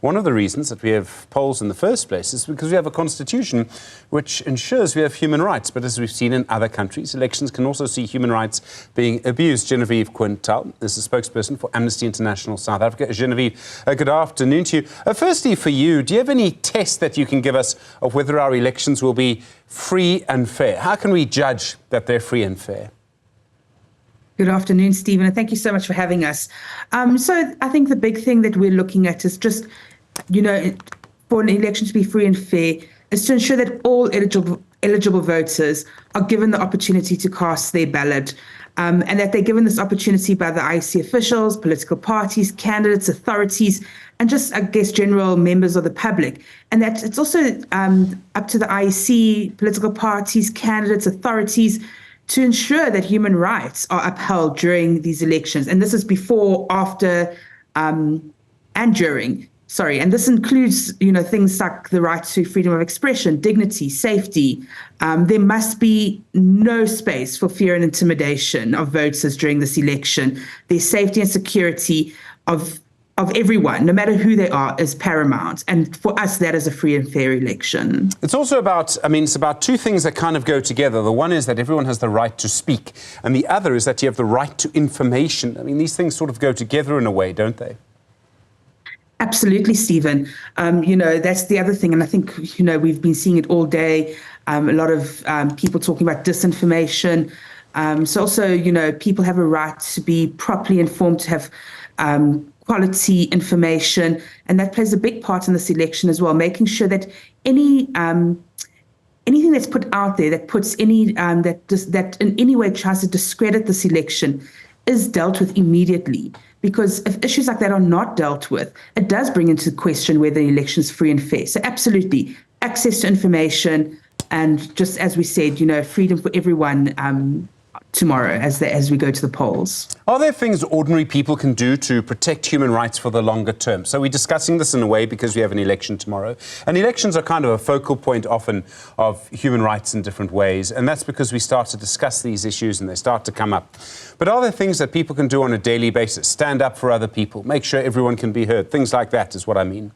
one of the reasons that we have polls in the first place is because we have a constitution which ensures we have human rights. But as we've seen in other countries, elections can also see human rights being abused. Genevieve Quintal is the spokesperson for Amnesty International South Africa. Genevieve, good afternoon to you. Firstly, for you, do you have any test that you can give us of whether our elections will be free and fair? How can we judge that they're free and fair? Good afternoon, Stephen, and thank you so much for having us. So I think the big thing that we're looking at is just, for an election to be free and fair, is to ensure that all eligible voters are given the opportunity to cast their ballot, and that they're given this opportunity by the IEC officials, political parties, candidates, authorities, and just, I guess, general members of the public. And that it's also up to the IEC, political parties, candidates, authorities, to ensure that human rights are upheld during these elections. And this is before, after, and during. And this includes, things like the right to freedom of expression, dignity, safety. There must be no space for fear and intimidation of voters during this election. Their safety and security of everyone, no matter who they are, is paramount. And for us, that is a free and fair election. It's also about, it's about two things that kind of go together. The one is that everyone has the right to speak, and the other is that you have the right to information. These things sort of go together in a way, don't they? Absolutely, Stephen. That's the other thing. And I think, we've been seeing it all day. A lot of people talking about disinformation. So also, people have a right to be properly informed, to have quality information. And that plays a big part in this election as well, making sure that anything that's put out there that puts that in any way tries to discredit this election is dealt with immediately. Because if issues like that are not dealt with, it does bring into question whether the election is free and fair. So absolutely, access to information, and just as we said, freedom for everyone tomorrow as we go to the polls. Are there things ordinary people can do to protect human rights for the longer term? So we're discussing this in a way because we have an election tomorrow. And elections are kind of a focal point often of human rights in different ways. And that's because we start to discuss these issues and they start to come up. But are there things that people can do on a daily basis? Stand up for other people, make sure everyone can be heard. Things like that is what I mean.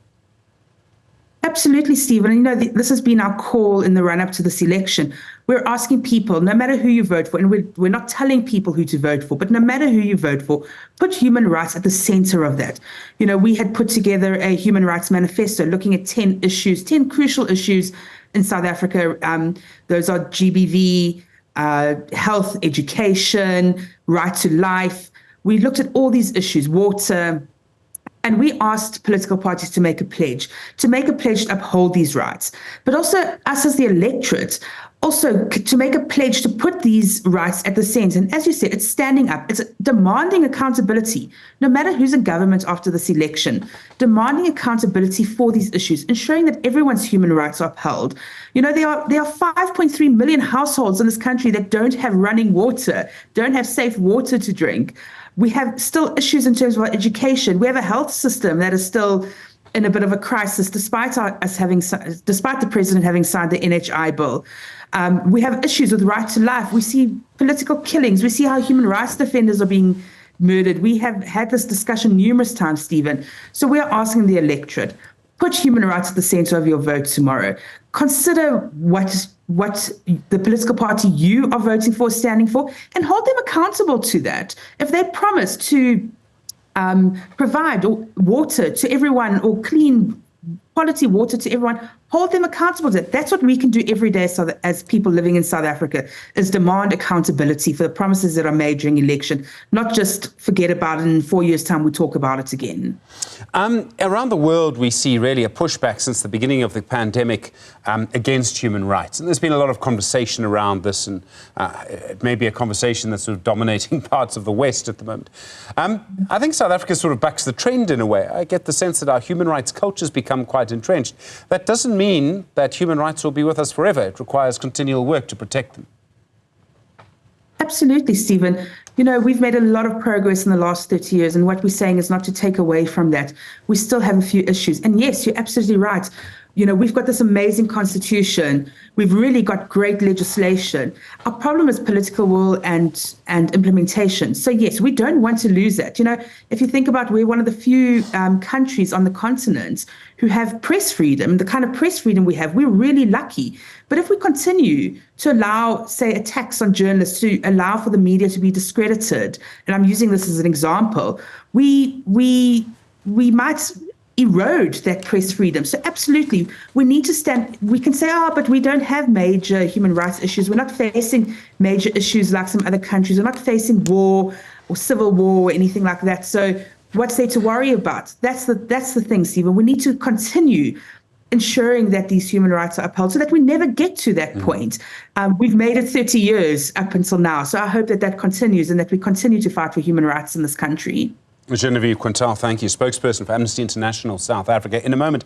Absolutely, Stephen. This has been our call in the run-up to this election. We're asking people, no matter who you vote for, and we're not telling people who to vote for, but no matter who you vote for, put human rights at the center of that. We had put together a human rights manifesto looking at 10 issues, 10 crucial issues in South Africa. Those are GBV, health, education, right to life. We looked at all these issues, water. And we asked political parties to make a pledge to uphold these rights, but also us as the electorate, also to make a pledge to put these rights at the center. And as you said, it's standing up, it's demanding accountability, no matter who's in government after this election, demanding accountability for these issues, ensuring that everyone's human rights are upheld. There are 5.3 million households in this country that don't have running water, don't have safe water to drink. We have still issues in terms of our education. We have a health system that is still in a bit of a crisis, despite the president having signed the NHI bill. We have issues with right to life. We see political killings. We see how human rights defenders are being murdered. We have had this discussion numerous times, Stephen. So we are asking the electorate, put human rights at the center of your vote tomorrow. Consider what the political party you are voting for, standing for, and hold them accountable to that. If they promise to provide water to everyone or clean quality water to everyone, hold them accountable to it. That's what we can do every day as people living in South Africa, is demand accountability for the promises that are made during election, not just forget about it and in 4 years' time we talk about it again. Around the world, we see really a pushback since the beginning of the pandemic against human rights. And there's been a lot of conversation around this, and it may be a conversation that's sort of dominating parts of the West at the moment. I think South Africa sort of bucks the trend in a way. I get the sense that our human rights culture's become quite entrenched. That doesn't mean that human rights will be with us forever. It requires continual work to protect them. Absolutely, Stephen. We've made a lot of progress in the last 30 years, and what we're saying is not to take away from that. We still have a few issues. And yes, you're absolutely right. We've got this amazing constitution. We've really got great legislation. Our problem is political will and implementation. So yes, we don't want to lose that. If you think about, we're one of the few countries on the continent who have press freedom, the kind of press freedom we have, we're really lucky. But if we continue to allow, say, attacks on journalists, to allow for the media to be discredited, and I'm using this as an example, we might erode that press freedom. So absolutely, we need to stand. We can say, but we don't have major human rights issues. We're not facing major issues like some other countries. We're not facing war or civil war or anything like that. So what's there to worry about? That's the thing, Stephen. We need to continue ensuring that these human rights are upheld so that we never get to that point. We've made it 30 years up until now. So I hope that continues and that we continue to fight for human rights in this country. Genevieve Quintal, thank you, spokesperson for Amnesty International South Africa. In a moment,